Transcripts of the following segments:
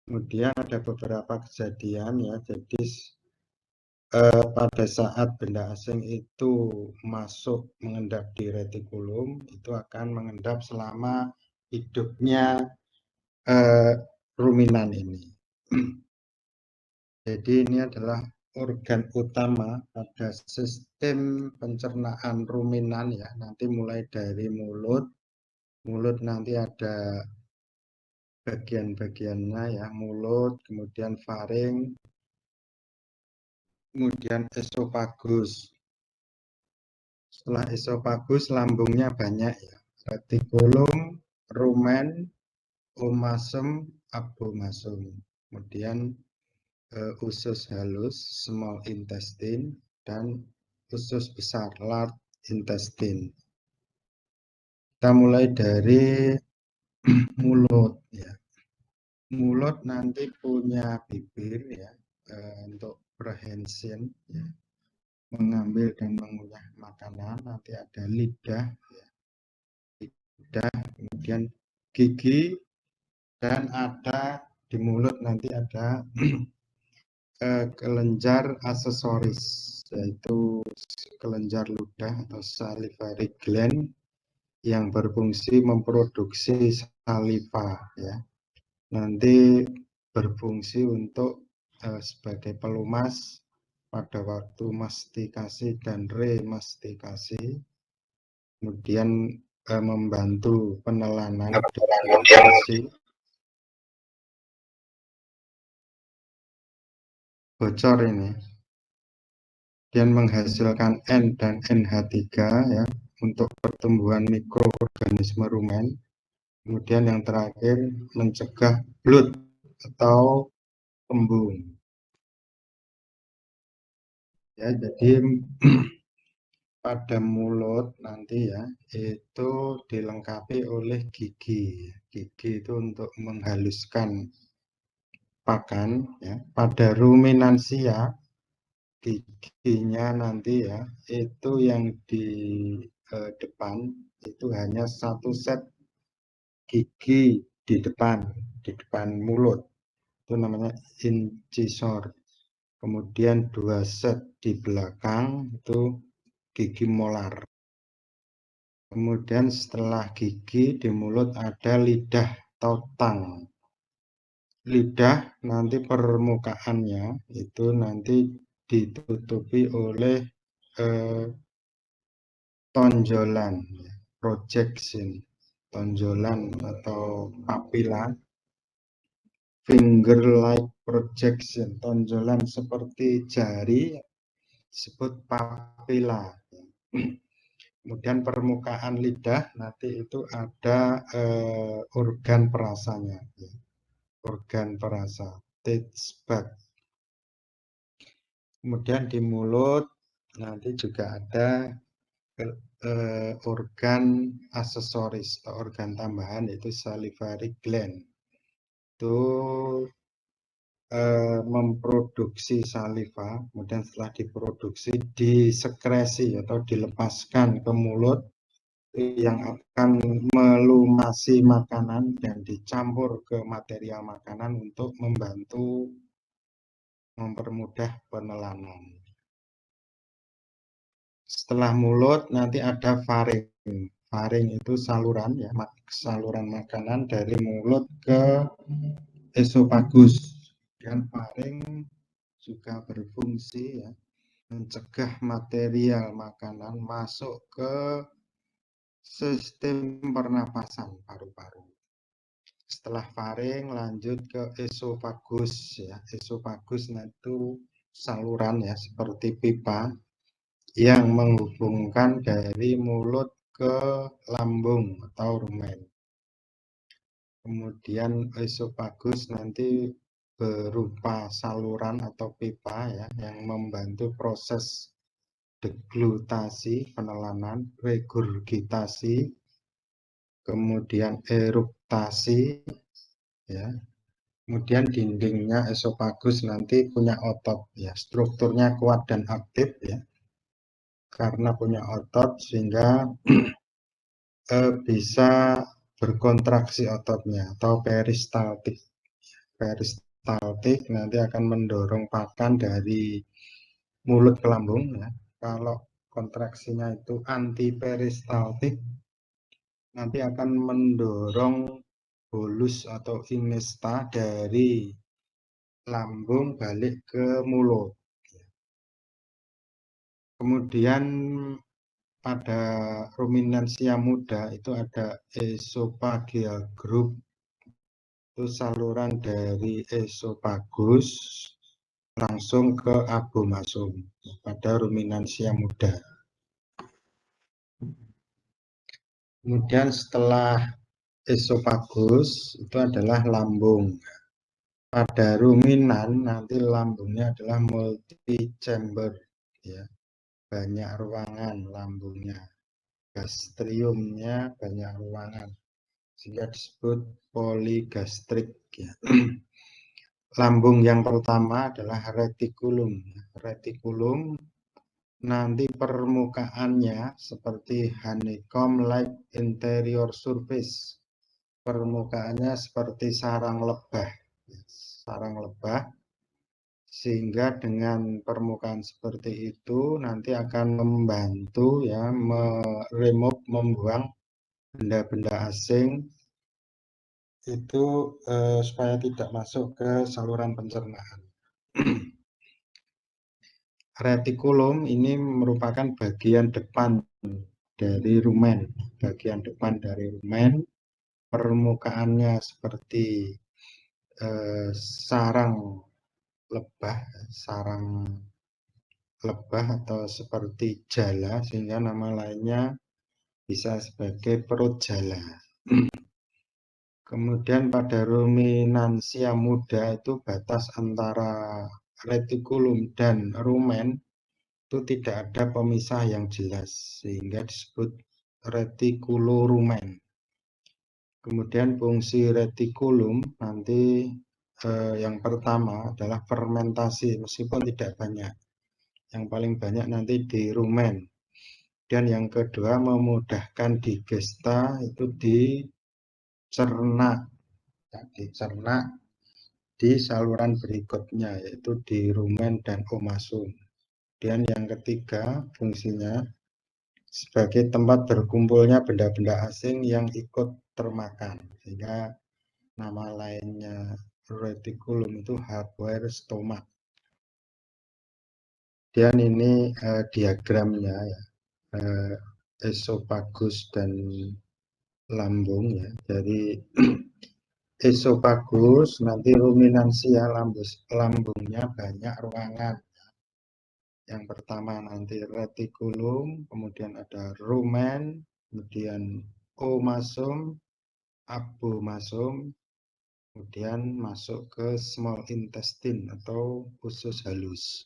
Kemudian ada beberapa kejadian ya, jadi pada saat benda asing itu masuk mengendap di retikulum, itu akan mengendap selama hidupnya ruminan ini. Jadi ini adalah organ utama pada sistem pencernaan ruminan ya, nanti mulai dari mulut nanti ada bagian-bagiannya ya, mulut, kemudian faring, kemudian esofagus. Setelah esofagus, lambungnya banyak ya, retikulum, rumen, omasum, abomasum. Kemudian usus halus, small intestine, dan usus besar, large intestine. Kita mulai dari mulut ya. Mulut nanti punya bibir ya, untuk prehension ya, mengambil dan mengunyah makanan. Nanti ada lidah ya, lidah, kemudian gigi, dan ada di mulut nanti ada kelenjar aksesoris, yaitu kelenjar ludah atau salivary gland yang berfungsi memproduksi saliva ya. Nanti berfungsi untuk sebagai pelumas pada waktu mastikasi dan remastikasi, kemudian membantu penelanan deglutasi. Bocor ini dan menghasilkan N dan NH3 ya untuk pertumbuhan mikroorganisme rumen. Kemudian yang terakhir mencegah blood atau embun. Ya, jadi pada mulut nanti ya itu dilengkapi oleh gigi. Gigi itu untuk menghaluskan pakan ya. Pada ruminansia giginya nanti ya itu yang di depan itu hanya satu set gigi di depan mulut, itu namanya incisor. Kemudian 2 set di belakang itu gigi molar. Kemudian setelah gigi di mulut ada lidah atau tang. Lidah nanti permukaannya itu nanti ditutupi oleh tonjolan, projection, tonjolan atau papila, finger-like projection, tonjolan seperti jari, disebut papila. Kemudian permukaan lidah nanti itu ada organ perasanya, organ perasa, taste bud. Kemudian di mulut nanti juga ada organ aksesoris atau organ tambahan, yaitu salivary gland. Itu memproduksi saliva, kemudian setelah diproduksi disekresi atau dilepaskan ke mulut yang akan melumasi makanan dan dicampur ke material makanan untuk membantu mempermudah penelanan. Setelah mulut nanti ada faring. Faring itu saluran ya, saluran makanan dari mulut ke esofagus. Dan faring juga berfungsi ya, mencegah material makanan masuk ke sistem pernapasan paru-paru. Setelah faring lanjut ke esofagus ya. Esofagus itu saluran ya seperti pipa yang menghubungkan dari mulut ke lambung atau rumen. Kemudian esofagus nanti berupa saluran atau pipa ya yang membantu proses deglutasi, penelanan, regurgitasi, kemudian eruktasi ya. Kemudian dindingnya esofagus nanti punya otot ya, strukturnya kuat dan aktif ya. Karena punya otot sehingga bisa berkontraksi ototnya atau peristaltik. peristaltik nanti akan mendorong pakan dari mulut ke lambung ya. Kalau kontraksinya itu antiperistaltik nanti akan mendorong bolus atau ingesta dari lambung balik ke mulut. Kemudian pada ruminansia muda itu ada esophageal group, itu saluran dari esofagus langsung ke abomasum pada ruminansia muda. Kemudian setelah esofagus itu adalah lambung. Pada ruminan nanti lambungnya adalah multi chamber ya. Banyak ruangan lambungnya. Gastriumnya banyak ruangan sehingga disebut poligastrik ya. Lambung yang pertama adalah retikulum. Retikulum nanti permukaannya seperti honeycomb like interior surface. Permukaannya seperti sarang lebah. Sarang lebah. Sehingga dengan permukaan seperti itu nanti akan membantu ya membuang benda-benda asing itu supaya tidak masuk ke saluran pencernaan. Retikulum ini merupakan bagian depan dari rumen. Bagian depan dari rumen, permukaannya seperti sarang lebah atau seperti jala, sehingga nama lainnya bisa sebagai perut jala. Kemudian pada ruminansia muda itu batas antara retikulum dan rumen itu tidak ada pemisah yang jelas sehingga disebut retikulorumen. Kemudian fungsi retikulum nanti yang pertama adalah fermentasi meskipun tidak banyak. Yang paling banyak nanti di rumen. Dan yang kedua memudahkan digesta itu dicerna di saluran berikutnya yaitu di rumen dan omasum. Dan yang ketiga fungsinya sebagai tempat berkumpulnya benda-benda asing yang ikut termakan, sehingga nama lainnya retikulum itu hardware stomach. Dan ini diagramnya ya, esofagus dan lambung ya. Jadi esofagus nanti ruminansia lambungnya banyak ruangan. Yang pertama nanti retikulum, kemudian ada rumen, kemudian omasum, abomasum, kemudian masuk ke small intestine atau usus halus.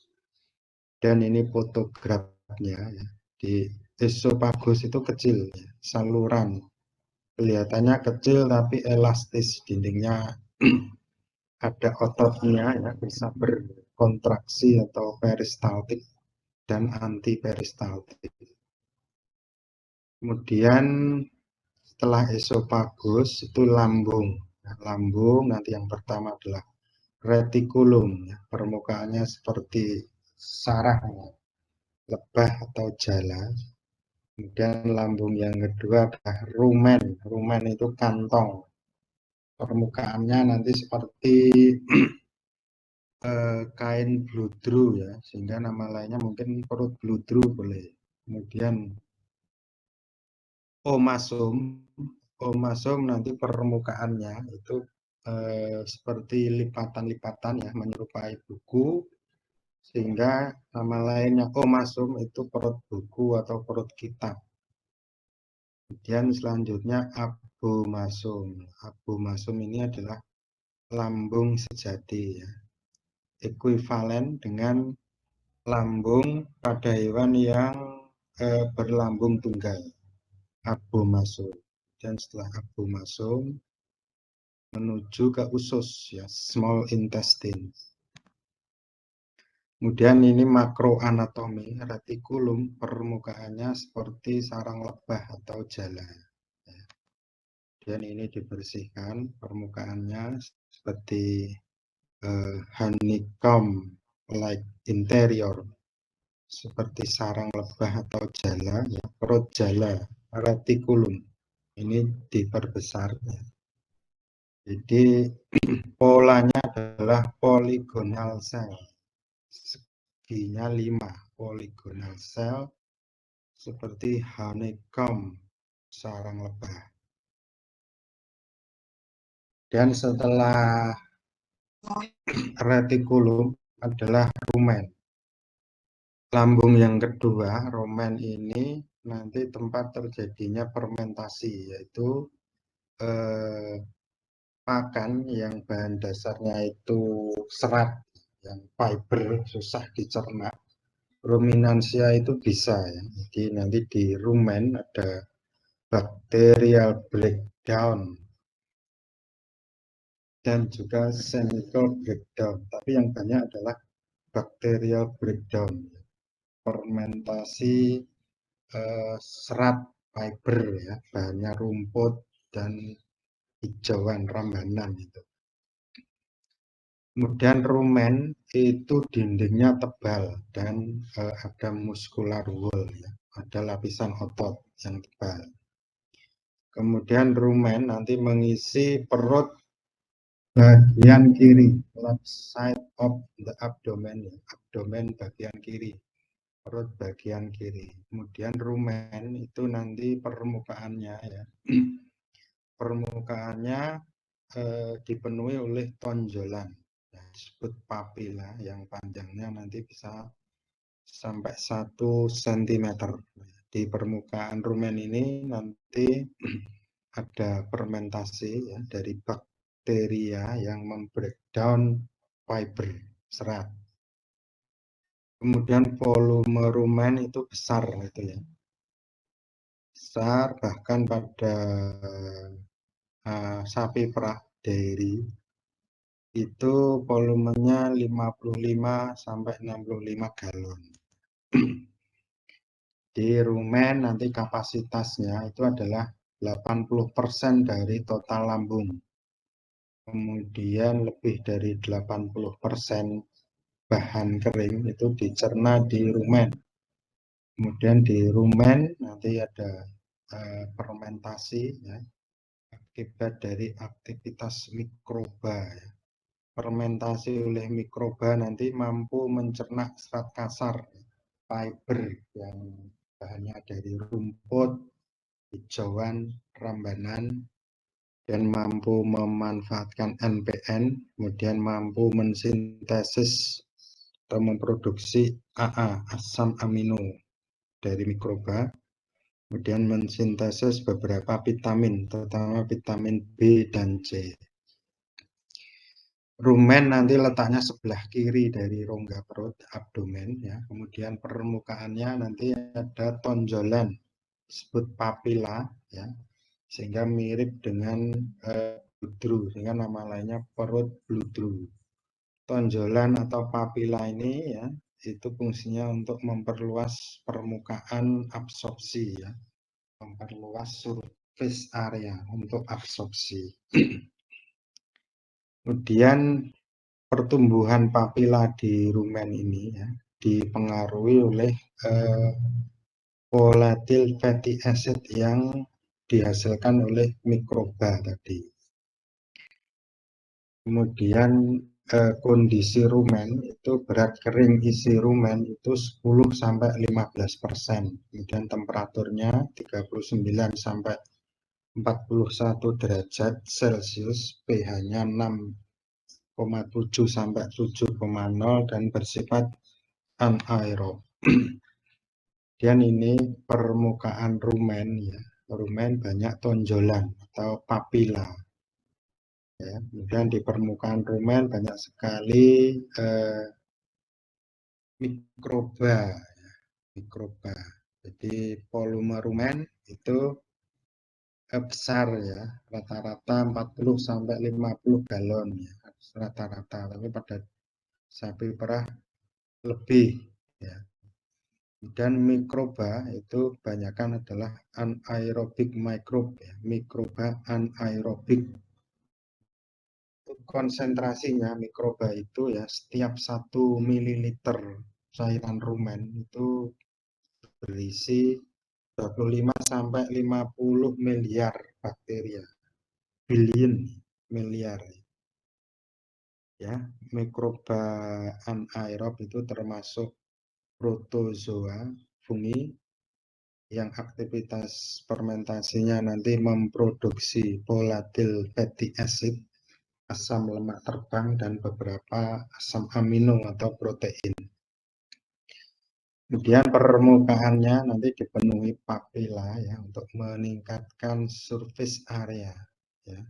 Dan ini fotografnya ya. Di esofagus itu kecil ya, saluran. Kelihatannya kecil tapi elastis, dindingnya ada ototnya ya, bisa berkontraksi atau peristaltik dan antiperistaltik. Kemudian setelah esofagus itu lambung. Nah, lambung nanti yang pertama adalah retikulum ya, permukaannya seperti sarang lebah atau jala. Kemudian lambung yang kedua adalah rumen. Rumen itu kantong. Permukaannya nanti seperti kain bludru ya, sehingga nama lainnya mungkin perut bludru boleh. Kemudian omasum nanti permukaannya itu seperti lipatan-lipatan ya, menyerupai buku, sehingga nama lainnya omasum itu perut buku atau perut kitab. Kemudian selanjutnya abomasum. Abomasum ini adalah lambung sejati ya, ekuivalen dengan lambung pada hewan yang berlambung tunggal, abomasum. Dan setelah abomasum menuju ke usus ya, small intestine. Kemudian ini makroanatomi retikulum, permukaannya seperti sarang lebah atau jala. Dan ini dibersihkan permukaannya seperti honeycomb like interior seperti sarang lebah atau jala, ya, perut jala, retikulum ini diperbesar. Ya. Jadi polanya adalah polygonal cell, seginya 5 polygonal cell seperti honeycomb sarang lebah. Dan setelah retikulum adalah rumen. Lambung yang kedua, rumen ini nanti tempat terjadinya fermentasi, yaitu pakan yang bahan dasarnya itu serat, yang fiber susah dicerna. Ruminansia itu bisa, ya. Jadi nanti di rumen ada bacterial breakdown dan juga chemical breakdown. Tapi yang banyak adalah bacterial breakdown, fermentasi serat fiber, ya, bahannya rumput dan hijauan rambanan itu. Kemudian rumen itu dindingnya tebal dan ada muscular wall, ya, ada lapisan otot yang tebal. Kemudian rumen nanti mengisi perut bagian kiri, left side of the abdomen, ya, abdomen bagian kiri, perut bagian kiri. Kemudian rumen itu nanti permukaannya, ya, permukaannya dipenuhi oleh tonjolan, ya, disebut papila, yang panjangnya nanti bisa sampai 1 cm. Di permukaan rumen ini nanti ada fermentasi, ya, dari bakteria yang membreakdown fiber serat. Kemudian volume rumen itu besar, itu ya, besar, bahkan pada sapi perah dairy itu volumenya 55 sampai 65 galon. Di rumen nanti kapasitasnya itu adalah 80% dari total lambung. Kemudian lebih dari 80% bahan kering itu dicerna di rumen. Kemudian di rumen nanti ada fermentasi, ya, akibat dari aktivitas mikroba, ya. Fermentasi oleh mikroba nanti mampu mencerna serat kasar, fiber yang bahannya dari rumput, hijauan, rambanan, dan mampu memanfaatkan NPN, kemudian mampu mensintesis atau memproduksi AA, asam amino dari mikroba, kemudian mensintesis beberapa vitamin, terutama vitamin B dan C. Rumen nanti letaknya sebelah kiri dari rongga perut, abdomen, ya. Kemudian permukaannya nanti ada tonjolan, disebut papila, ya, sehingga mirip dengan bludru, sehingga nama lainnya perut bludru. Tonjolan atau papila ini, ya, itu fungsinya untuk memperluas permukaan absorpsi, ya, memperluas surface area untuk absorpsi. Kemudian pertumbuhan papila di rumen ini, ya, dipengaruhi oleh volatile fatty acid yang dihasilkan oleh mikroba tadi. Kemudian kondisi rumen itu berat kering isi rumen itu 10 sampai 15%. Kemudian temperaturnya 39 sampai 41 derajat Celcius, pH-nya 6,7 sampai 7,0 dan bersifat anaerob. Dan ini permukaan rumen, ya. Rumen banyak tonjolan atau papila. Ya, kemudian di permukaan rumen banyak sekali mikroba, ya, mikroba. Jadi volume rumen itu besar, ya, rata-rata 40 sampai 50 galon, ya, rata-rata. Tapi pada sapi perah lebih, ya. Dan mikroba itu kebanyakan adalah anaerobic microbe, ya, mikroba anaerobik. konsentrasinya mikroba itu ya setiap 1 mililiter cairan rumen itu berisi 25 sampai 50 miliar bakteri, billion miliar ya. Mikroba anaerob itu termasuk protozoa, fungi yang aktivitas fermentasinya nanti memproduksi volatile fatty acid, asam lemak terbang, dan beberapa asam amino atau protein. Kemudian permukaannya nanti dipenuhi papila ya untuk meningkatkan surface area ya,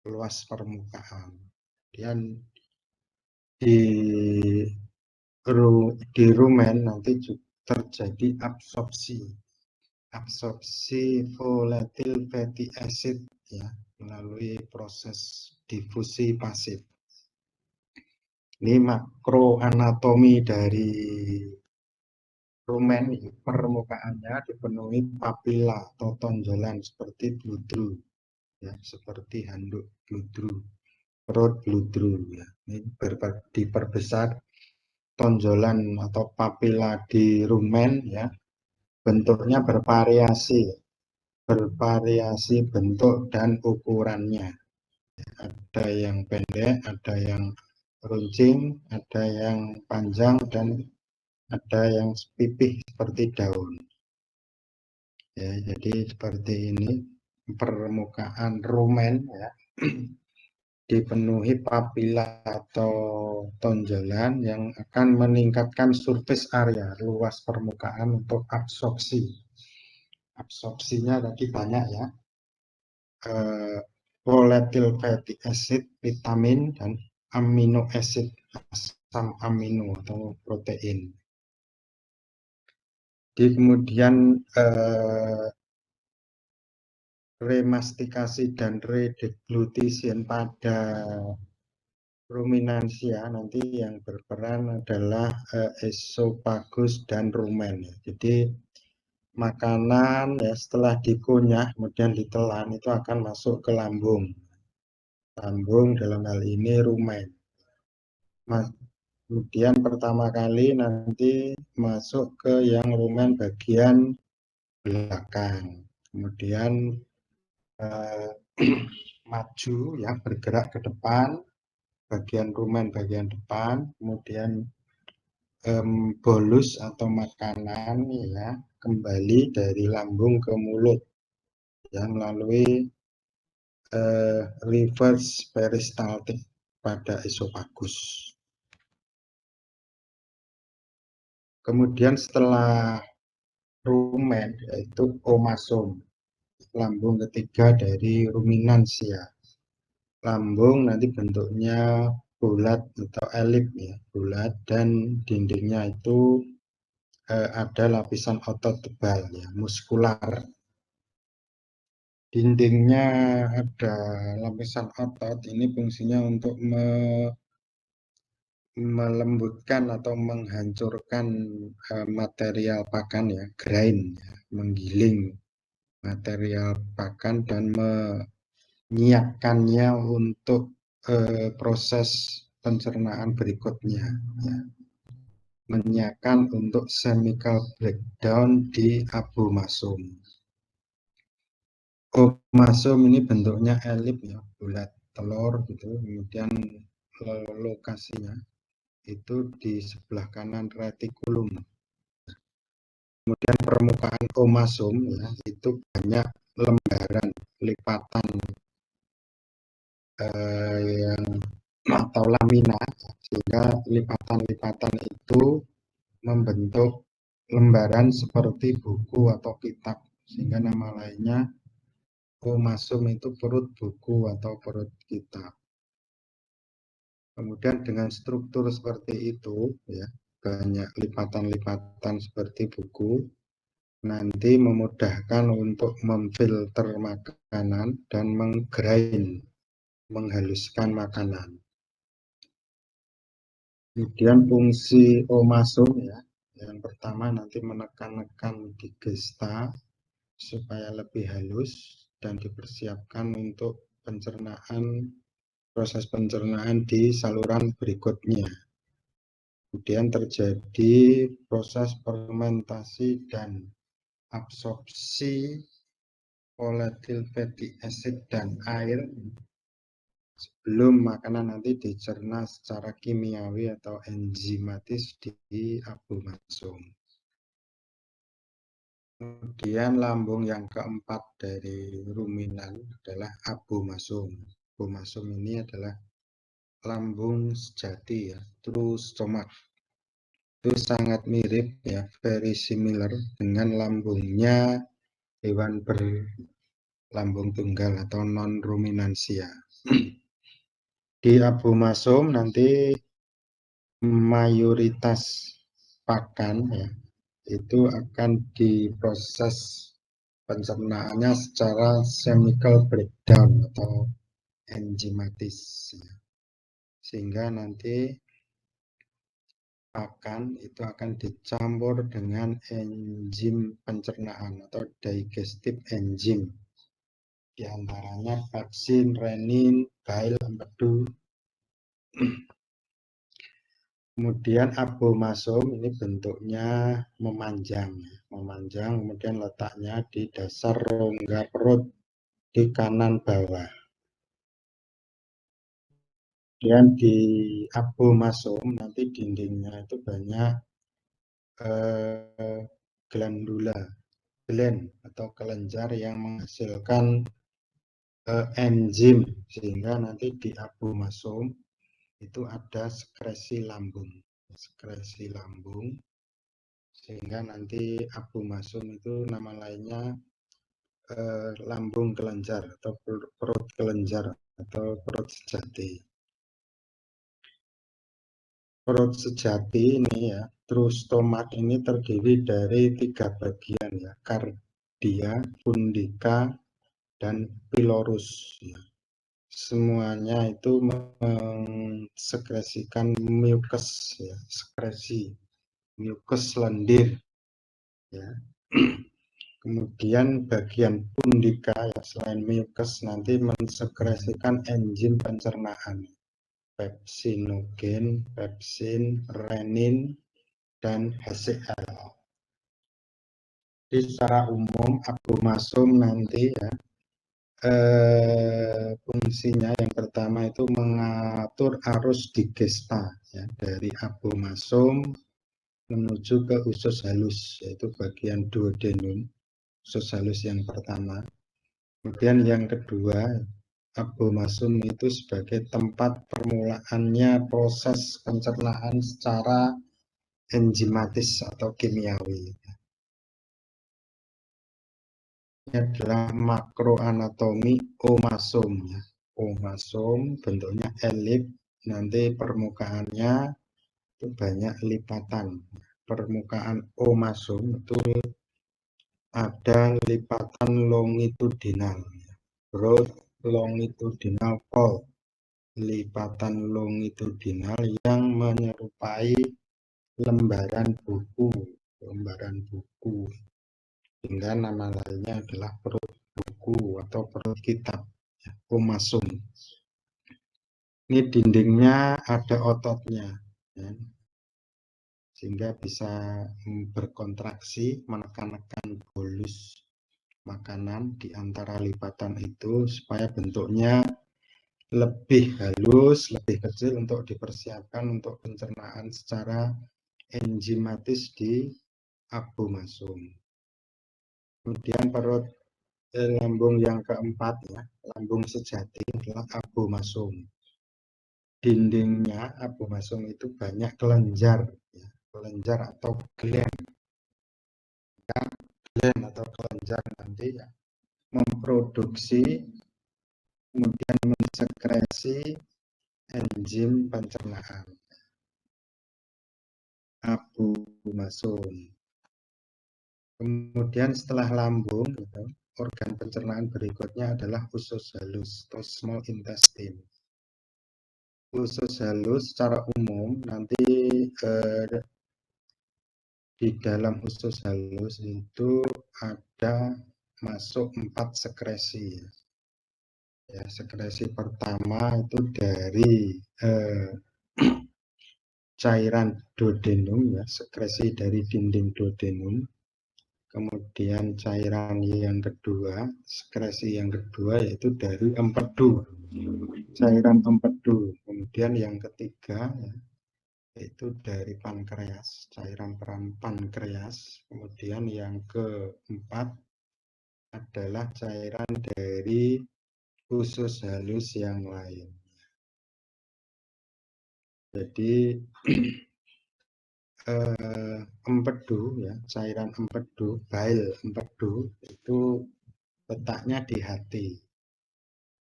luas permukaan. Kemudian di rumen nanti terjadi absorpsi volatile fatty acid ya melalui proses difusi pasif. Ini makroanatomi dari rumen, permukaannya dipenuhi papila atau tonjolan seperti bludru ya, seperti handuk bludru, perut bludru ya. Ini diperbesar tonjolan atau papila di rumen ya, bentuknya bervariasi bentuk dan ukurannya. Ada yang pendek, ada yang runcing, ada yang panjang, dan ada yang pipih seperti daun. Ya, jadi seperti ini permukaan rumen ya, dipenuhi papila atau tonjolan yang akan meningkatkan surface area, luas permukaan untuk absorpsi. Absorpsinya tadi banyak ya, volatile fatty acid, vitamin, dan amino acid, asam amino atau protein. Kemudian remastikasi dan redeglutition pada ruminansia nanti yang berperan adalah esophagus dan rumen. Jadi makanan ya setelah dikunyah kemudian ditelan itu akan masuk ke lambung. Lambung dalam hal ini rumen. Kemudian pertama kali nanti masuk ke yang rumen bagian belakang. Kemudian maju ya, bergerak ke depan, bagian rumen bagian depan, kemudian bolus atau makanan ya kembali dari lambung ke mulut ya melalui reverse peristaltik pada esophagus. Kemudian setelah rumen yaitu omasom, lambung ketiga dari ruminansia. Lambung nanti bentuknya bulat atau elip ya, bulat, dan dindingnya itu ada lapisan otot tebal ya, muskular. Dindingnya ada lapisan otot, ini fungsinya untuk melembutkan atau menghancurkan material pakan ya, grind ya, menggiling material pakan dan menyiapkannya untuk proses pencernaan berikutnya ya. Menyiapkan untuk chemical breakdown di abomasum. Omasum ini bentuknya elip ya, bulat telur gitu. Kemudian lokasinya itu di sebelah kanan retikulum. Kemudian permukaan omasum ya itu banyak lembaran lipatan yang atau lamina, sehingga lipatan-lipatan itu membentuk lembaran seperti buku atau kitab, sehingga nama lainnya omasum itu perut buku atau perut kitab. Kemudian dengan struktur seperti itu ya, banyak lipatan-lipatan seperti buku, nanti memudahkan untuk memfilter makanan dan menggrind, menghaluskan makanan. Kemudian fungsi omasum ya, yang pertama nanti menekan-nekan digesta supaya lebih halus dan dipersiapkan untuk pencernaan proses pencernaan di saluran berikutnya. Kemudian terjadi proses fermentasi dan absorpsi volatil fatty acid dan air sebelum makanan nanti dicerna secara kimiawi atau enzimatis di abomasum. Kemudian lambung yang keempat dari ruminan adalah abomasum. Abomasum ini adalah lambung sejati ya, true stomach. Itu sangat mirip ya, very similar dengan lambungnya hewan berlambung tunggal atau non ruminansia. Di abomasum nanti mayoritas pakan ya itu akan diproses pencernaannya secara chemical breakdown atau enzimatis ya. Sehingga nanti pakan itu akan dicampur dengan enzim pencernaan atau digestive enzyme, di antaranya pepsin, renin, bile, empedu. Kemudian abomasum ini bentuknya memanjang, kemudian letaknya di dasar rongga perut di kanan bawah. Kemudian di abomasum nanti dindingnya itu banyak gland atau kelenjar yang menghasilkan enzim, sehingga nanti di abomasum itu ada sekresi lambung, sehingga nanti abomasum itu nama lainnya lambung kelenjar atau perut kelenjar atau perut sejati. Perut sejati ini ya, true stomach ini terdiri dari 3 bagian ya, cardia, pundika, dan pylorus ya. Semuanya itu mensekresikan mucus ya, sekresi mucus lendir ya. Kemudian bagian pundika ya, selain mucus nanti mensekresikan enzim pencernaan, pepsinogen, pepsin, renin, dan HCl. Jadi secara umum abomasum nanti ya fungsinya yang pertama itu mengatur arus digesta ya, dari abomasum menuju ke usus halus, yaitu bagian duodenum, usus halus yang pertama. Kemudian yang kedua, abomasum itu sebagai tempat permulaannya proses pencernaan secara enzimatis atau kimiawi. Ini adalah makroanatomi omasum ya. Omasum bentuknya elip, nanti permukaannya itu banyak lipatan. Permukaan omasum itu ada lipatan longitudinal, broad longitudinal fold, lipatan longitudinal yang menyerupai lembaran buku, hingga nama lainnya adalah perut buku atau perut kitab ya, omasum. Ini dindingnya ada ototnya ya, sehingga bisa berkontraksi menekan-nekan bolus makanan di antara lipatan itu supaya bentuknya lebih halus, lebih kecil untuk dipersiapkan untuk pencernaan secara enzimatis di abomasum. Kemudian perut lambung yang keempat ya, lambung sejati adalah abomasum. Dindingnya abomasum itu banyak kelenjar ya, kelenjar atau gland. Gland atau kelenjar nanti ya, memproduksi kemudian mensekresi enzim pencernaan abomasum. Kemudian setelah lambung, organ pencernaan berikutnya adalah usus halus atau small intestine. Usus halus secara umum nanti di dalam usus halus itu ada masuk 4 sekresi. Ya, sekresi pertama itu dari cairan duodenum, ya, sekresi dari dinding duodenum. Kemudian cairan yang kedua, sekresi yang kedua yaitu dari empedu, cairan empedu. Kemudian yang ketiga, ya, yaitu dari pankreas, cairan pankreas. Kemudian yang keempat adalah cairan dari usus halus yang lain. Jadi empedu, ya, cairan empedu, bile empedu itu letaknya di hati.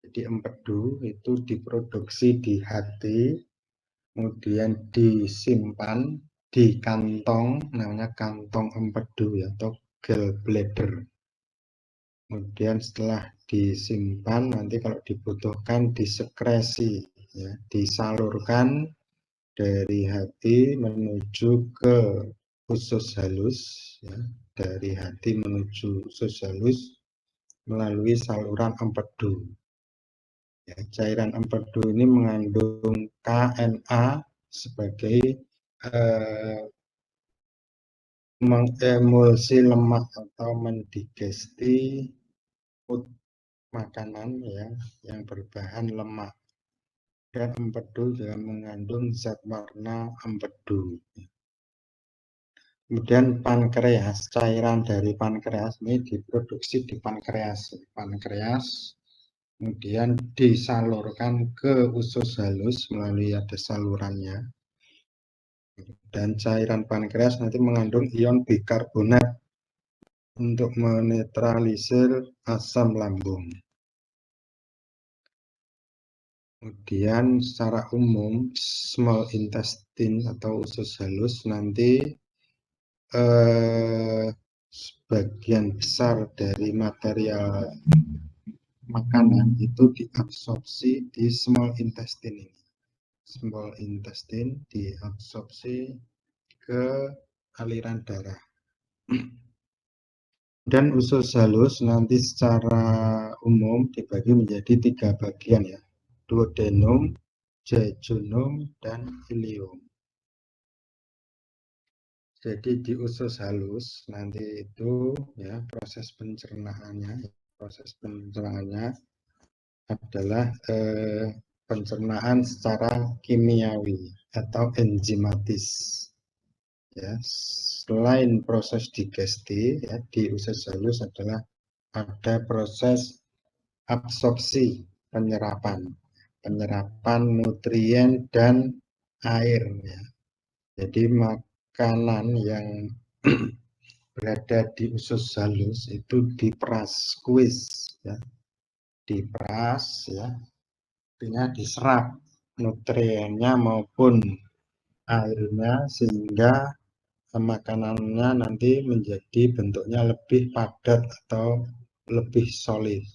Jadi empedu itu diproduksi di hati, kemudian disimpan di kantong, namanya kantong empedu, ya, atau gallbladder. Kemudian setelah disimpan, nanti kalau dibutuhkan disekresi, ya, disalurkan dari hati menuju ke usus halus, ya, dari hati menuju usus halus melalui saluran empedu. Ya, cairan empedu ini mengandung KNA sebagai mengemulsi lemak atau mendigesti food, makanan, ya, yang berbahan lemak. Dan empedu juga mengandung zat warna empedu. Kemudian pankreas, cairan dari pankreas ini diproduksi di pankreas. Pankreas kemudian disalurkan ke usus halus melalui ada salurannya. Dan cairan pankreas nanti mengandung ion bikarbonat untuk menetralisir asam lambung. Kemudian secara umum small intestine atau usus halus nanti sebagian besar dari material makanan itu diabsorpsi di small intestine ini. Small intestine diabsorpsi ke aliran darah. Dan usus halus nanti secara umum dibagi menjadi 3 bagian, ya. Duodenum, jejunum, dan ileum. Jadi di usus halus nanti itu, ya, proses pencernaannya adalah pencernaan secara kimiawi atau enzimatis. Ya, selain proses digesti, ya, di usus halus adalah ada proses absorpsi, penyerapan nutrien dan air, ya. Jadi makanan yang berada di usus halus itu diperas, squeeze, ya, diperas, ya, artinya diserap nutriennya maupun airnya sehingga makanannya nanti menjadi bentuknya lebih padat atau lebih solid.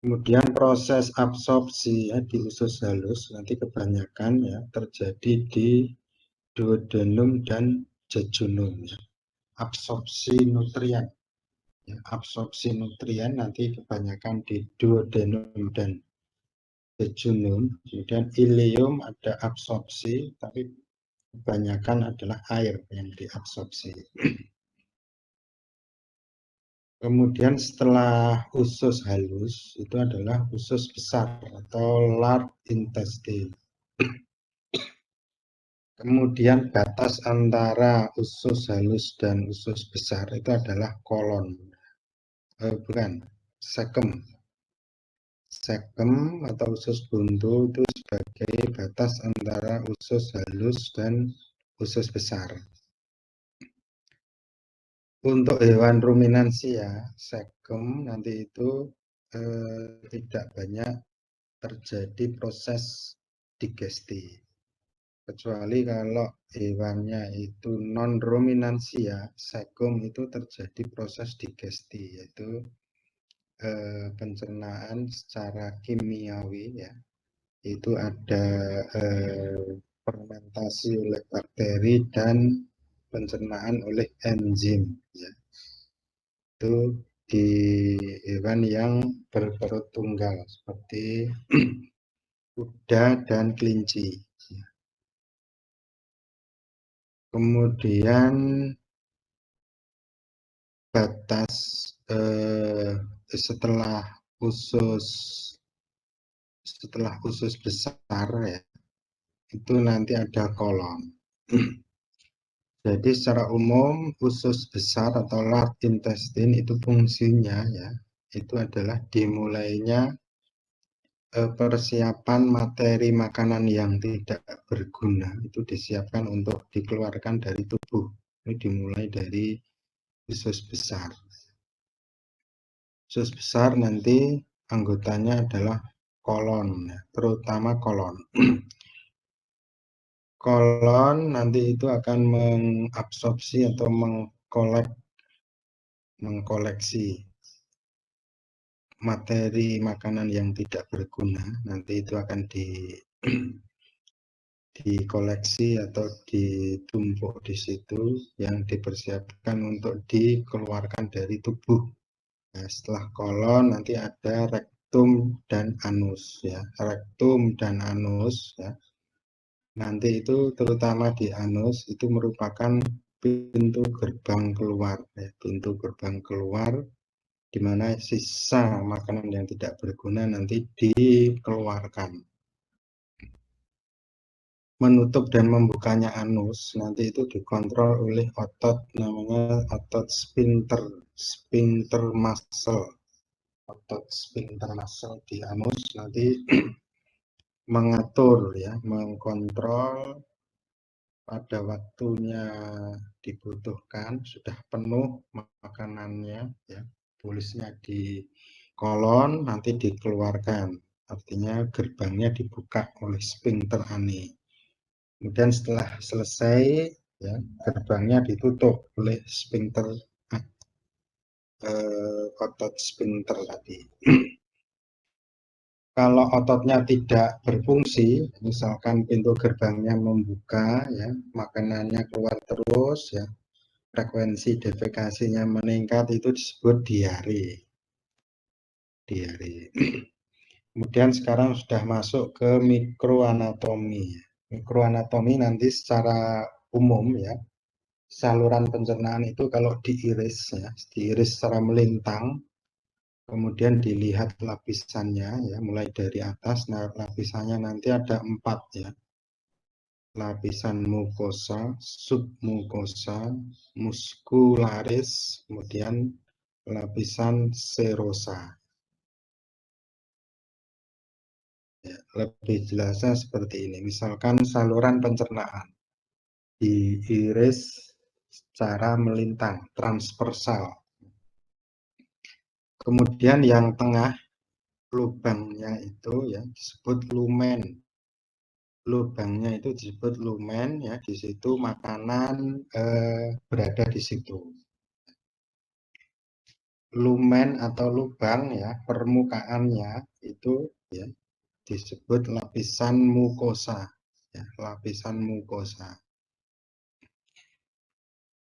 Kemudian proses absorpsi, ya, di usus halus nanti kebanyakan, ya, terjadi di duodenum dan jejunum, ya. Absorpsi nutrien, ya, absorpsi nutrien nanti kebanyakan di duodenum dan jejunum. Kemudian ileum ada absorpsi, tapi kebanyakan adalah air yang diabsorpsi. Kemudian setelah usus halus itu adalah usus besar atau large intestine. Kemudian batas antara usus halus dan usus besar itu adalah kolon. Bukan, cecum. Cecum atau usus buntu itu sebagai batas antara usus halus dan usus besar. Untuk hewan ruminansia, cecum nanti itu tidak banyak terjadi proses digesti. Kecuali kalau hewannya itu non-ruminansia, cecum itu terjadi proses digesti, yaitu pencernaan secara kimiawi, ya. Itu ada fermentasi oleh bakteri dan pencernaan oleh enzim, ya. Itu di hewan yang berperut tunggal seperti kuda dan kelinci. Kemudian batas setelah usus besar ya, itu nanti ada kolon. Jadi secara umum usus besar atau large intestine itu fungsinya ya, itu adalah dimulainya persiapan materi makanan yang tidak berguna itu disiapkan untuk dikeluarkan dari tubuh. Ini dimulai dari usus besar. Usus besar nanti anggotanya adalah kolon, terutama kolon. Kolon nanti itu akan mengabsorpsi atau mengkoleksi materi makanan yang tidak berguna. Nanti itu akan dikoleksi atau ditumpuk di situ yang dipersiapkan untuk dikeluarkan dari tubuh. Nah, setelah kolon nanti ada rektum dan anus ya. Rektum dan anus ya. Nanti itu terutama di anus itu merupakan pintu gerbang keluar ya. Pintu gerbang keluar di mana sisa makanan yang tidak berguna nanti dikeluarkan. Menutup dan membukanya anus nanti itu dikontrol oleh otot namanya otot sphincter muscle. Otot sphincter muscle di anus nanti mengatur ya, mengkontrol pada waktunya dibutuhkan sudah penuh makanannya ya, tulisnya di kolon nanti dikeluarkan, artinya gerbangnya dibuka oleh sphincter ani. Kemudian setelah selesai ya, gerbangnya ditutup oleh sphincter otot sphincter tadi. Kalau ototnya tidak berfungsi, misalkan pintu gerbangnya membuka ya, makanannya keluar terus ya, frekuensi defekasinya meningkat, itu disebut diare. Kemudian sekarang sudah masuk ke mikroanatomi. Mikroanatomi nanti secara umum ya, saluran pencernaan itu kalau diiris ya, diiris secara melintang, kemudian dilihat lapisannya ya, mulai dari atas. Nah, lapisannya nanti ada 4 ya. Lapisan mukosa, submukosa, muskularis, kemudian lapisan serosa. Ya, lebih jelasnya seperti ini. Misalkan saluran pencernaan diiris secara melintang, transversal. Kemudian yang tengah lubangnya itu ya disebut lumen. Lubangnya itu disebut lumen ya, di situ makanan berada di situ. Lumen atau lubang ya, permukaannya itu ya disebut lapisan mukosa ya, lapisan mukosa.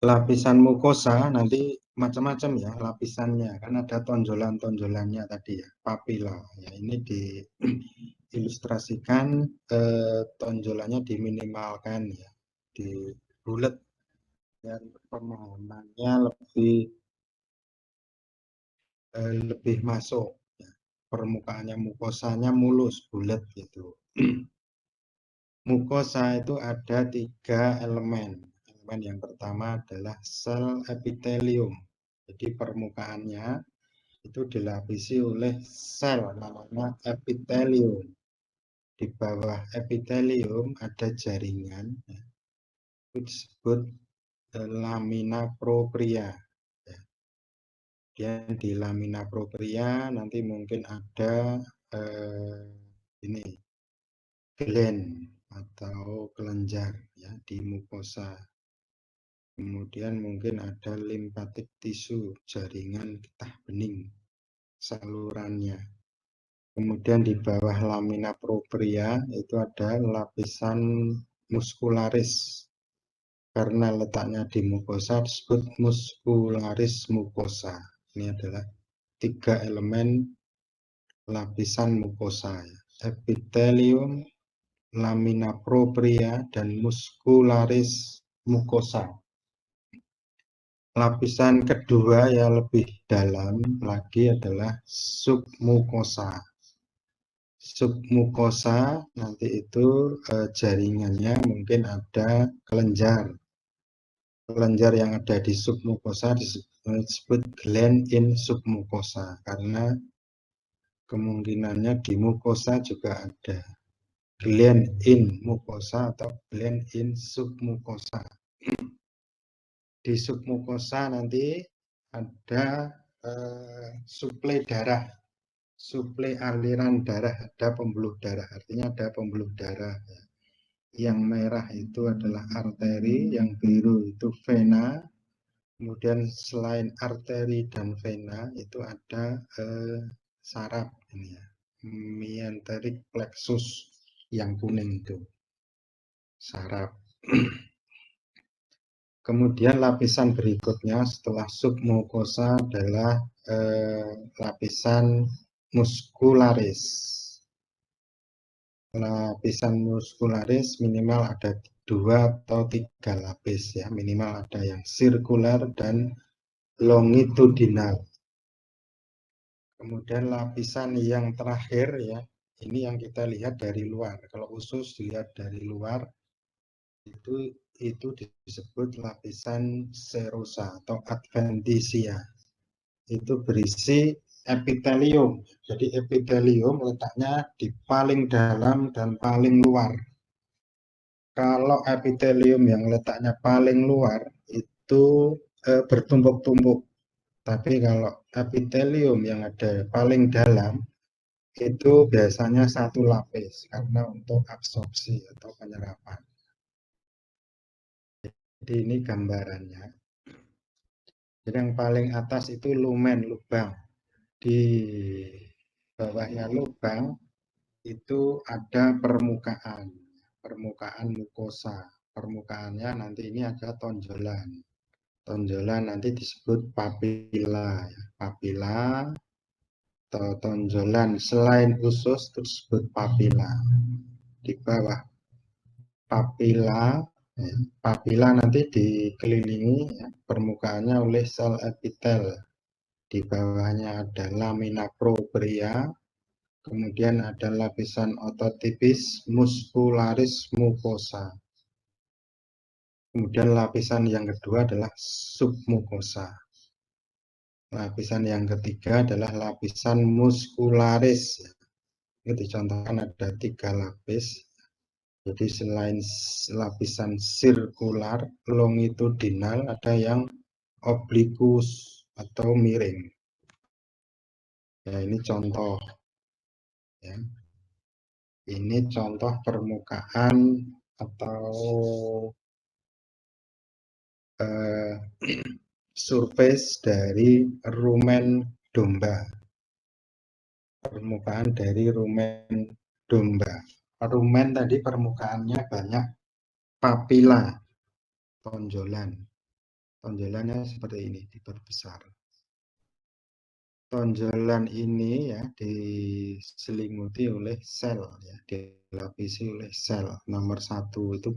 Lapisan mukosa nanti macam-macam ya lapisannya, kan ada tonjolan-tonjolannya tadi ya, papila ya, ini diilustrasikan tonjolannya diminimalkan ya, di bulat dan permohonannya lebih masuk ya. Permukaannya mukosanya mulus bulat gitu. Mukosa itu ada 3 elemen. Elemen yang pertama adalah sel epitelium. Jadi permukaannya itu dilapisi oleh sel namanya epitelium. Di bawah epitelium ada jaringan, itu disebut lamina propria. Ya, di lamina propria nanti mungkin ada ini gland atau kelenjar ya di mukosa. Kemudian mungkin ada limpatik tisu, jaringan getah bening, salurannya. Kemudian di bawah lamina propria itu ada lapisan muskularis. Karena letaknya di mukosa disebut muskularis mukosa. Ini adalah 3 elemen lapisan mukosa, ya. Epitelium, lamina propria, dan muscularis mucosa. Lapisan kedua yang lebih dalam lagi adalah submukosa. Submukosa nanti itu jaringannya mungkin ada kelenjar. Kelenjar yang ada di submukosa disebut gland in submukosa karena kemungkinannya di mukosa juga ada gland in mukosa atau gland in submukosa. Di submukosa nanti ada suplai darah, suplai aliran darah, ada pembuluh darah, artinya ada pembuluh darah. Yang merah itu adalah arteri, yang biru itu vena. Kemudian selain arteri dan vena itu ada saraf ini ya, mesenteric plexus yang kuning itu saraf. Kemudian lapisan berikutnya setelah submukosa adalah lapisan muskularis. Lapisan muskularis minimal ada 2 atau 3 lapis ya, minimal ada yang sirkular dan longitudinal. Kemudian lapisan yang terakhir ya, ini yang kita lihat dari luar. Kalau usus dilihat dari luar itu disebut lapisan serosa atau adventitia. Itu berisi epitelium. Jadi epitelium letaknya di paling dalam dan paling luar. Kalau epitelium yang letaknya paling luar itu bertumpuk-tumpuk. Tapi kalau epitelium yang ada paling dalam itu biasanya 1 lapis karena untuk absorpsi atau penyerapan. Jadi ini gambarannya. Jadi yang paling atas itu lumen, lubang. Di bawahnya lubang itu ada permukaan, permukaan mukosa. Permukaannya nanti ini ada tonjolan. Tonjolan nanti disebut papila. Papila atau tonjolan selain usus disebut papila. Di bawah papila, papila nanti dikelilingi permukaannya oleh sel epitel. Di bawahnya ada lamina propria, kemudian ada lapisan otot tipis muskularis mukosa. Kemudian lapisan yang kedua adalah submukosa. Lapisan yang ketiga adalah lapisan muskularis. Ini dicontohkan ada 3 lapis. Jadi selain lapisan sirkular, longitudinal, ada yang oblikus atau miring. Ya, ini contoh. Ya. Ini contoh permukaan atau surface dari rumen domba. Permukaan dari rumen domba. Rumen tadi permukaannya banyak papila, tonjolan. Tonjolannya seperti ini, diperbesar. Tonjolan ini ya diselimuti oleh sel, ya, dilapisi oleh sel. Nomor 1 itu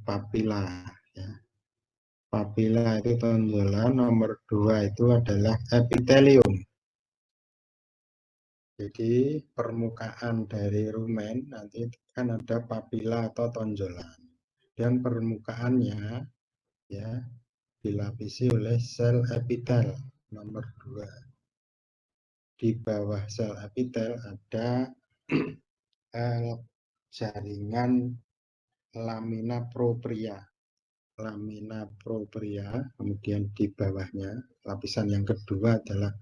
papila. Ya. Papila itu tonjolan, nomor 2 itu adalah epitelium. Jadi permukaan dari rumen nanti kan ada papila atau tonjolan. Dan permukaannya ya dilapisi oleh sel epitel nomor 2. Di bawah sel epitel ada jaringan lamina propria. Lamina propria, kemudian di bawahnya lapisan yang kedua adalah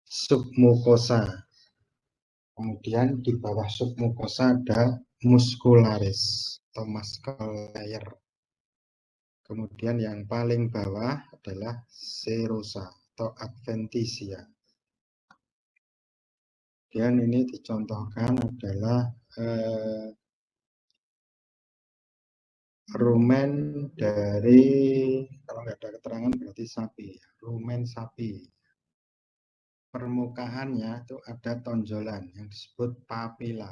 submukosa. Kemudian di bawah submukosa ada muskularis atau muscle layer. Kemudian yang paling bawah adalah serosa atau adventitia. Dan ini dicontohkan adalah rumen dari, kalau nggak ada keterangan berarti sapi, rumen sapi. Permukaannya itu ada tonjolan yang disebut papila.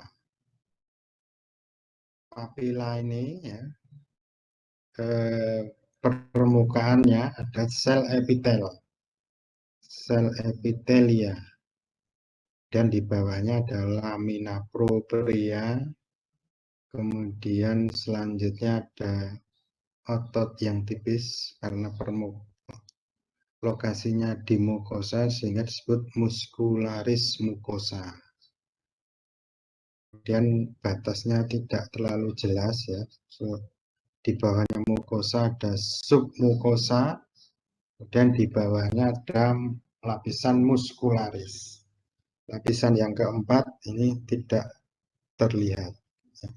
Papila ini ya, permukaannya ada sel epitel, sel epitelia, dan di bawahnya ada lamina propria. Kemudian selanjutnya ada otot yang tipis karena lokasinya di mukosa sehingga disebut muscularis mucosa. Kemudian batasnya tidak terlalu jelas ya. Di bawahnya mukosa ada submukosa, kemudian di bawahnya ada lapisan muskularis. Lapisan yang keempat ini tidak terlihat.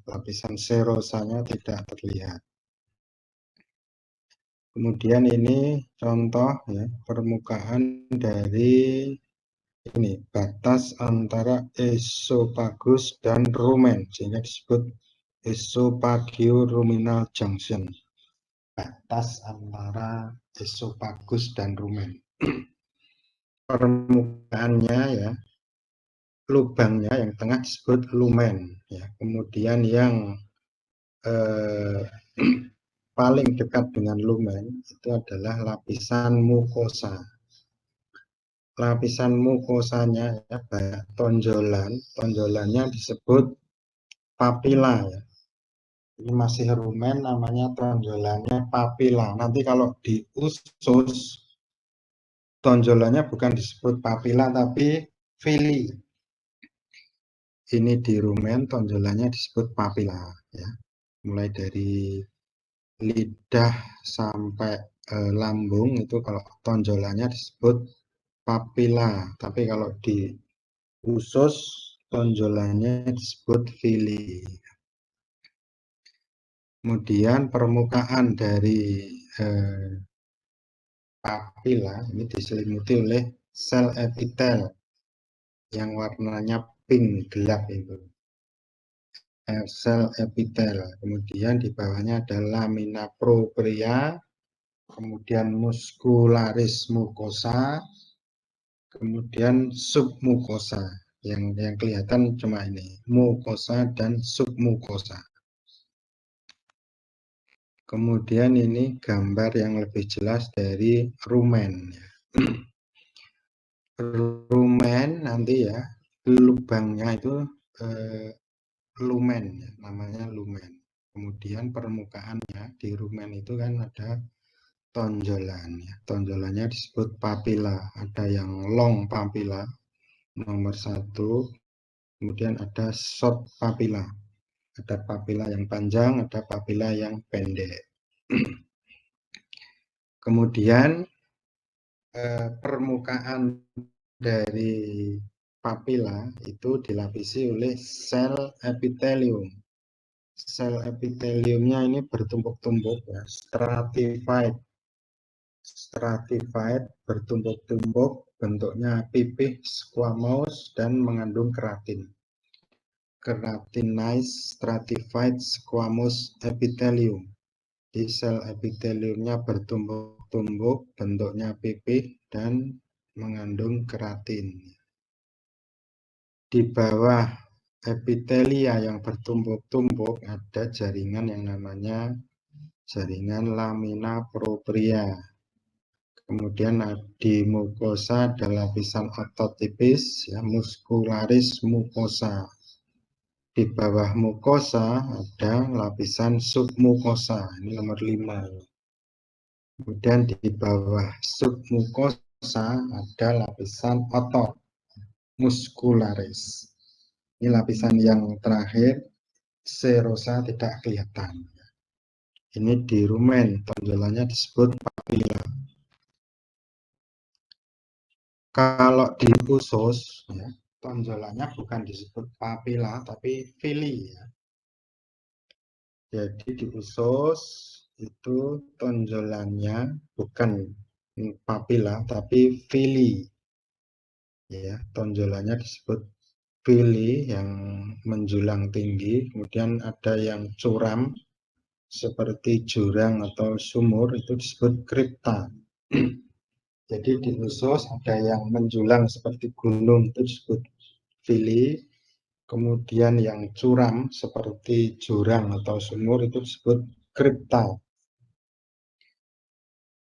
Lapisan serosanya tidak terlihat. Kemudian ini contoh ya, permukaan dari ini batas antara esofagus dan rumen sehingga disebut esophageoruminal junction. Batas antara esofagus dan rumen. Permukaannya ya, lubangnya yang tengah disebut lumen ya. Kemudian yang paling dekat dengan lumen itu adalah lapisan mukosa. Lapisan mukosanya ya, banyak tonjolannya disebut papila ya. Ini masih rumen, namanya tonjolannya papila. Nanti kalau di usus tonjolannya bukan disebut papila tapi villi. Ini di rumen tonjolannya disebut papila ya. Mulai dari lidah sampai lambung itu kalau tonjolannya disebut papila, tapi kalau di usus tonjolannya disebut villi. Kemudian permukaan dari papila ini diselimuti oleh sel epitel yang warnanya pink gelap itu. Sel epitel. Kemudian di bawahnya ada lamina propria, kemudian muscularis mucosa, kemudian submucosa. Yang kelihatan cuma ini, mucosa dan submucosa. Kemudian ini gambar yang lebih jelas dari rumen. Rumen nanti ya, lubangnya itu lumen, ya, namanya lumen. Kemudian permukaannya di rumen itu kan ada tonjolan. Ya. Tonjolannya disebut papila. Ada yang long papila, nomor 1. Kemudian ada short papila. Ada papila yang panjang, ada papila yang pendek. Kemudian permukaan dari papila itu dilapisi oleh sel epitelium. Sel epiteliumnya ini bertumpuk-tumpuk ya, stratified, bertumpuk-tumpuk, bentuknya pipih, squamous, dan mengandung keratin. Keratinized stratified squamous epithelium. Di sel epiteliumnya bertumpuk-tumpuk, bentuknya pipih, dan mengandung keratin. Di bawah epitelia yang bertumpuk-tumpuk ada jaringan yang namanya jaringan lamina propria. Kemudian di mukosa ada lapisan otot tipis, ya, muscularis mucosa. Di bawah mukosa ada lapisan submukosa, ini nomor 5. Kemudian di bawah submukosa ada lapisan otot, muscularis. Ini lapisan yang terakhir, serosa tidak kelihatan. Ini di rumen, tonjolannya disebut papila. Kalau di usus, ya, tonjolannya bukan disebut papila, tapi villi. Ya. Jadi di usus itu tonjolannya bukan papila, tapi villi. Ya, tonjolannya disebut villi yang menjulang tinggi, kemudian ada yang curam seperti jurang atau sumur itu disebut kripta. Jadi di usus ada yang menjulang seperti gunung itu disebut fili, kemudian yang curam seperti jurang atau sumur itu disebut kripta.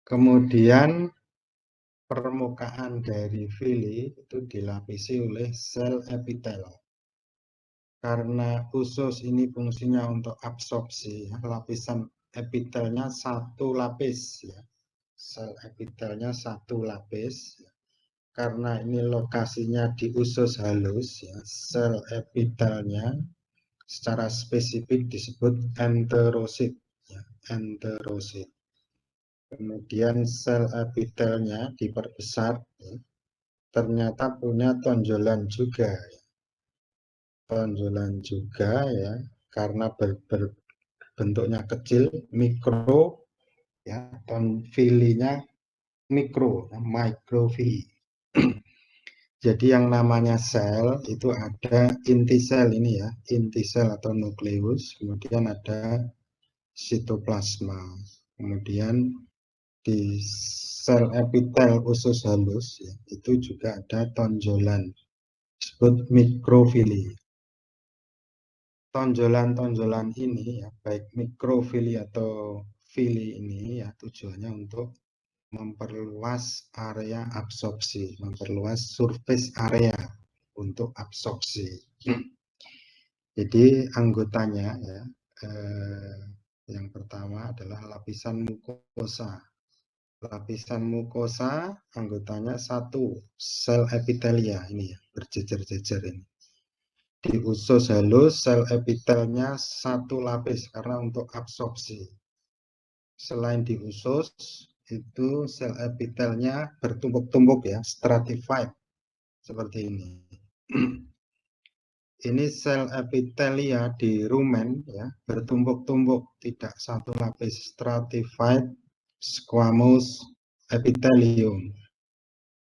Kemudian permukaan dari fili itu dilapisi oleh sel epitel. Karena usus ini fungsinya untuk absorpsi, lapisan epitelnya satu lapis, ya. Sel epitelnya satu lapis. Karena ini lokasinya di usus halus, ya, sel epitelnya secara spesifik disebut enterosit, ya, enterosit. Kemudian sel epitelnya diperbesar, ya, ternyata punya tonjolan juga, ya. Tonjolan juga, ya, karena bentuknya kecil, mikro, ya, filinya mikro, ya, microfili. Jadi yang namanya sel itu ada inti sel ini, ya, inti sel atau nukleus, kemudian ada sitoplasma, kemudian di sel epitel usus halus, ya, itu juga ada tonjolan disebut mikrofili. Tonjolan-tonjolan ini, ya, baik mikrofili atau fili ini, ya, tujuannya untuk memperluas area absorpsi, memperluas surface area untuk absorpsi. Jadi anggotanya, ya, yang pertama adalah lapisan mukosa. Lapisan mukosa anggotanya satu, sel epitelia ini, ya, berjejer-jejer ini. Di usus halus sel epitelnya satu lapis karena untuk absorpsi. Selain di usus itu sel epitelnya bertumpuk-tumpuk, ya, stratified seperti ini. Ini sel epitelia di rumen, ya, bertumpuk-tumpuk, tidak satu lapis, stratified squamous epithelium.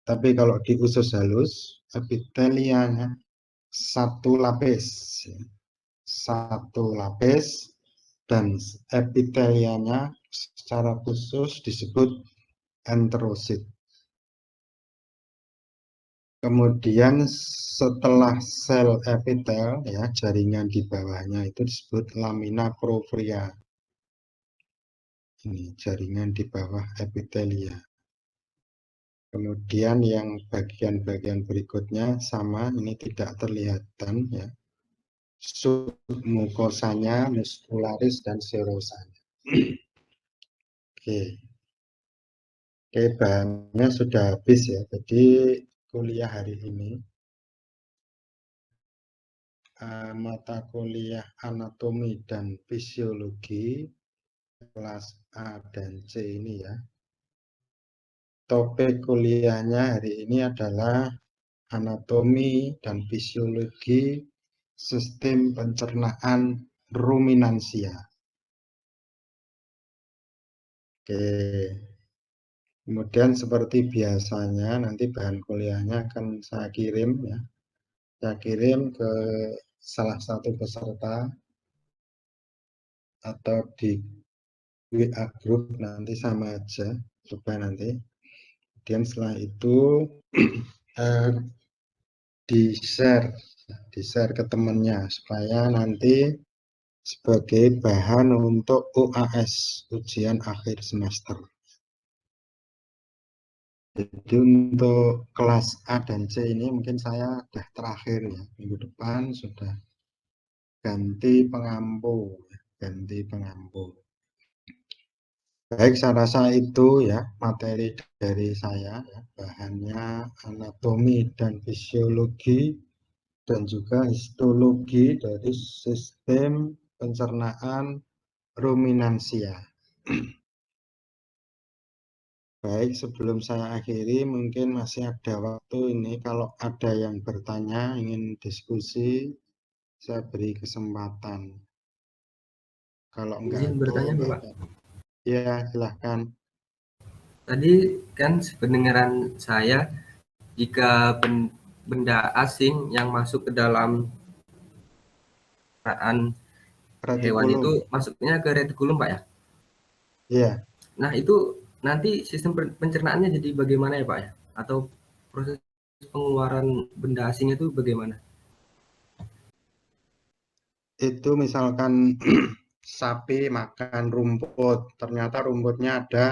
Tapi kalau di usus halus epitelianya satu lapis, ya, satu lapis, dan epitelianya secara khusus disebut enterosit. Kemudian setelah sel epitel, ya, jaringan di bawahnya itu disebut lamina propria. Ini jaringan di bawah epitelia. Kemudian yang bagian-bagian berikutnya sama, ini tidak terlihatan, ya. Submukosanya, muscularis, dan serosanya. Oke. Oke, bahannya sudah habis, ya. Jadi kuliah hari ini mata kuliah anatomi dan fisiologi kelas A dan C ini, ya. Topik kuliahnya hari ini adalah anatomi dan fisiologi sistem pencernaan ruminansia. Oke. Kemudian seperti biasanya nanti bahan kuliahnya akan saya kirim, ya. Saya kirim ke salah satu peserta atau di WA group, nanti sama aja, coba nanti. Kemudian setelah itu di-share ke temannya supaya nanti sebagai bahan untuk UAS, ujian akhir semester. Jadi untuk kelas A dan C ini mungkin saya sudah terakhir, ya. Minggu depan sudah ganti pengampu, ya. Ganti pengampu. Baik, saya rasa itu, ya, materi dari saya, ya. Bahannya anatomi dan fisiologi dan juga histologi dari sistem pencernaan ruminansia. Baik, sebelum saya akhiri, mungkin masih ada waktu ini. Kalau ada yang bertanya, ingin diskusi, saya beri kesempatan. Kalau enggak Izin ada, bertanya, Bapak. ya silahkan. Tadi kan pendengaran saya, jika benda asing yang masuk ke dalam permukaan Hewan Retikulum. itu masuknya ke retikulum, Pak ya? Iya, Nah, itu nanti sistem pencernaannya jadi bagaimana ya, Pak ya? Atau proses pengeluaran benda asing itu bagaimana? itu misalkan sapi makan rumput, ternyata rumputnya ada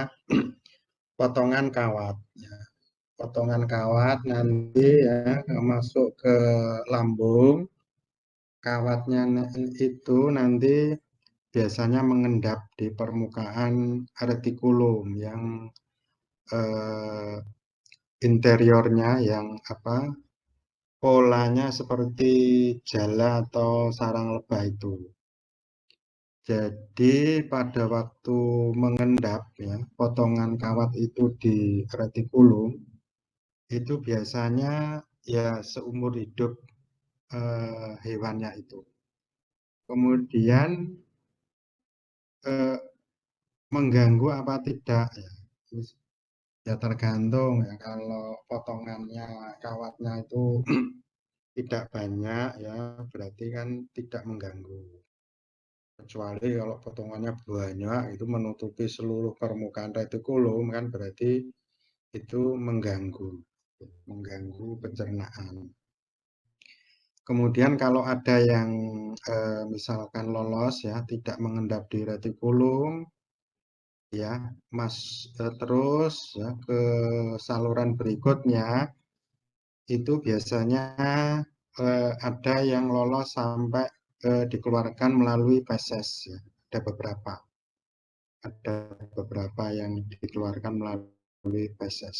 potongan kawat. Ya. Potongan kawat nanti ya masuk ke lambung, kawatnya itu nanti biasanya mengendap di permukaan retikulum yang eh, interiornya yang apa polanya seperti jala atau sarang lebah itu. Jadi pada waktu mengendap ya, potongan kawat itu di retikulum itu biasanya ya seumur hidup hewannya itu. Kemudian eh, mengganggu apa tidak ya. Ya tergantung ya kalau potongannya kawatnya itu tidak banyak ya berarti kan tidak mengganggu. Kecuali kalau potongannya banyak itu menutupi seluruh permukaan retikulum kan berarti itu mengganggu pencernaan. Kemudian kalau ada yang misalkan lolos ya tidak mengendap di retikulum ya terus ya ke saluran berikutnya itu biasanya ada yang lolos sampai dikeluarkan melalui feses ya. Ada beberapa yang dikeluarkan melalui feses.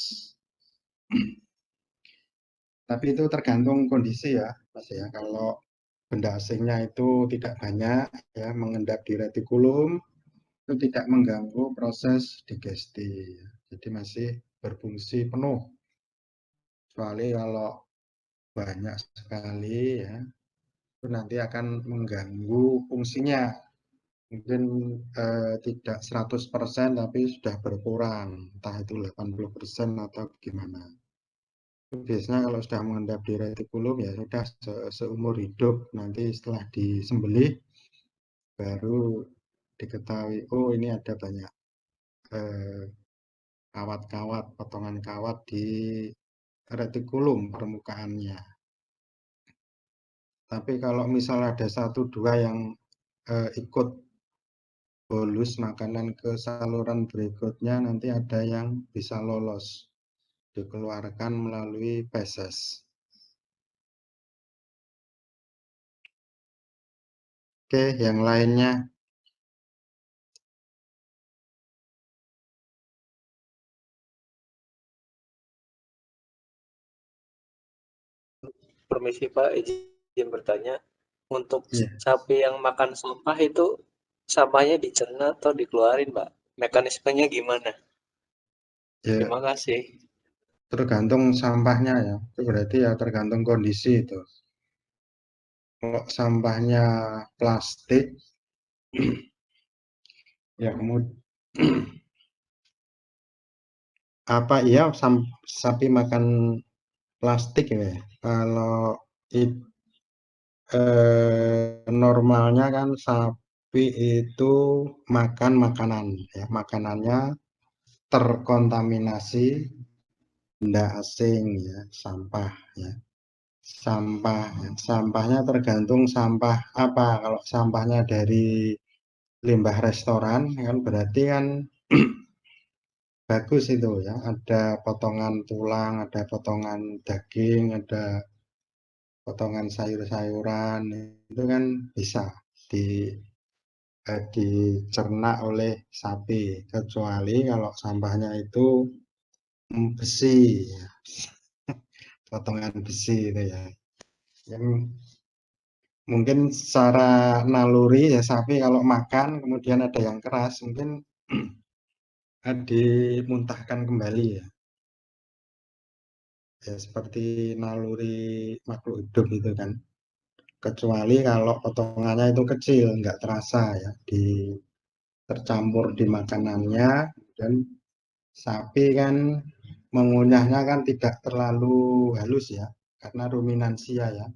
Tapi itu tergantung kondisi ya, Mas ya. Kalau benda asingnya itu tidak banyak ya mengendap di retikulum itu tidak mengganggu proses digesti. Jadi masih berfungsi penuh. Kecuali kalau banyak sekali ya itu nanti akan mengganggu fungsinya. Mungkin tidak 100% tapi sudah berkurang, entah itu 80% atau gimana. Biasanya kalau sudah mengendap di retikulum ya sudah seumur hidup, nanti setelah disembelih baru diketahui, oh ini ada banyak eh, kawat-kawat, potongan kawat di retikulum permukaannya. Tapi kalau misalnya ada satu dua yang ikut bolus makanan ke saluran berikutnya, nanti ada yang bisa lolos, dikeluarkan melalui feses. Oke, yang lainnya. Permisi Pak, izin bertanya. Untuk Ya, sapi yang makan sampah itu sampahnya dicerna atau dikeluarin, Pak? Mekanismenya gimana? ya, Terima kasih. tergantung sampahnya ya. Itu berarti ya tergantung kondisi itu. Kalau sampahnya plastik, ya kemudian apa iya sapi makan plastik ya? Kalau normalnya kan sapi itu makan makanan ya, makanannya terkontaminasi benda asing ya, sampah ya. Sampahnya tergantung sampah apa. Kalau sampahnya dari limbah restoran kan berarti kan bagus itu ya. Ada potongan tulang, ada potongan daging, ada potongan sayur-sayuran itu kan bisa di dicerna oleh sapi. Kecuali kalau sampahnya itu besi, ya. Potongan besi itu ya. Yang mungkin secara naluri ya sapi kalau makan kemudian ada yang keras mungkin dimuntahkan kembali ya. Ya seperti naluri makhluk hidup itu kan. Kecuali kalau potongannya itu kecil nggak terasa ya tercampur di makanannya dan sapi kan mengunyahnya kan tidak terlalu halus ya karena ruminansia ya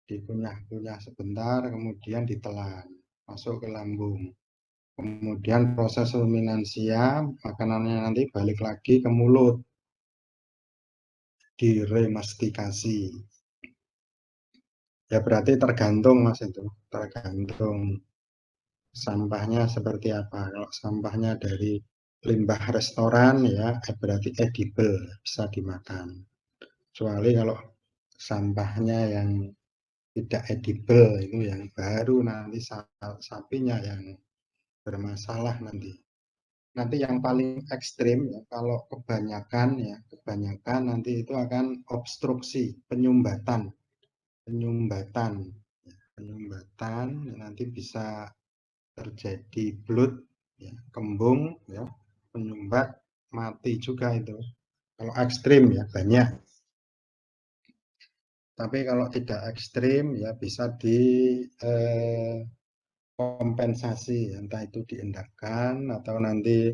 dikunyah-kunyah sebentar kemudian ditelan. masuk ke lambung. Kemudian proses ruminansia, makanannya nanti balik lagi ke mulut, diremastikasi. Ya berarti tergantung Mas itu, tergantung sampahnya seperti apa. Kalau sampahnya dari limbah restoran ya berarti edible, bisa dimakan. Kecuali kalau sampahnya yang tidak edible itu yang baru nanti sapinya yang bermasalah nanti. Nanti yang paling ekstrim ya kalau kebanyakan nanti itu akan obstruksi, penyumbatan nanti bisa terjadi blood ya, kembung ya, penyumbat, mati juga itu. Kalau ekstrim ya banyak. Tapi kalau tidak ekstrim ya bisa kompensasi, entah itu diendapkan atau nanti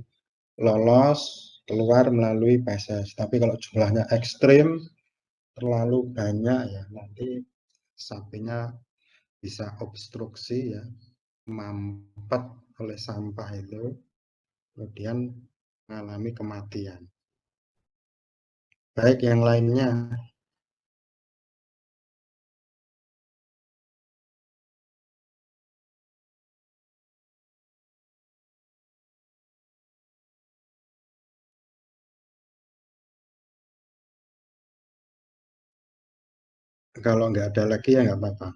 lolos keluar melalui feses. Tapi kalau jumlahnya ekstrim, terlalu banyak ya nanti sapinya bisa obstruksi ya, mampet oleh sampah itu, kemudian mengalami kematian. Baik, yang lainnya. Kalau nggak ada lagi ya nggak apa-apa.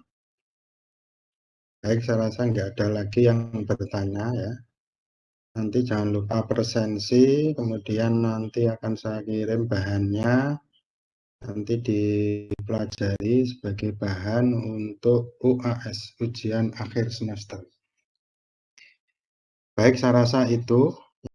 Baik, saya rasa nggak ada lagi yang bertanya ya. Nanti jangan lupa presensi, kemudian nanti akan saya kirim bahannya, nanti dipelajari sebagai bahan untuk UAS, ujian akhir semester. Baik, saya rasa itu.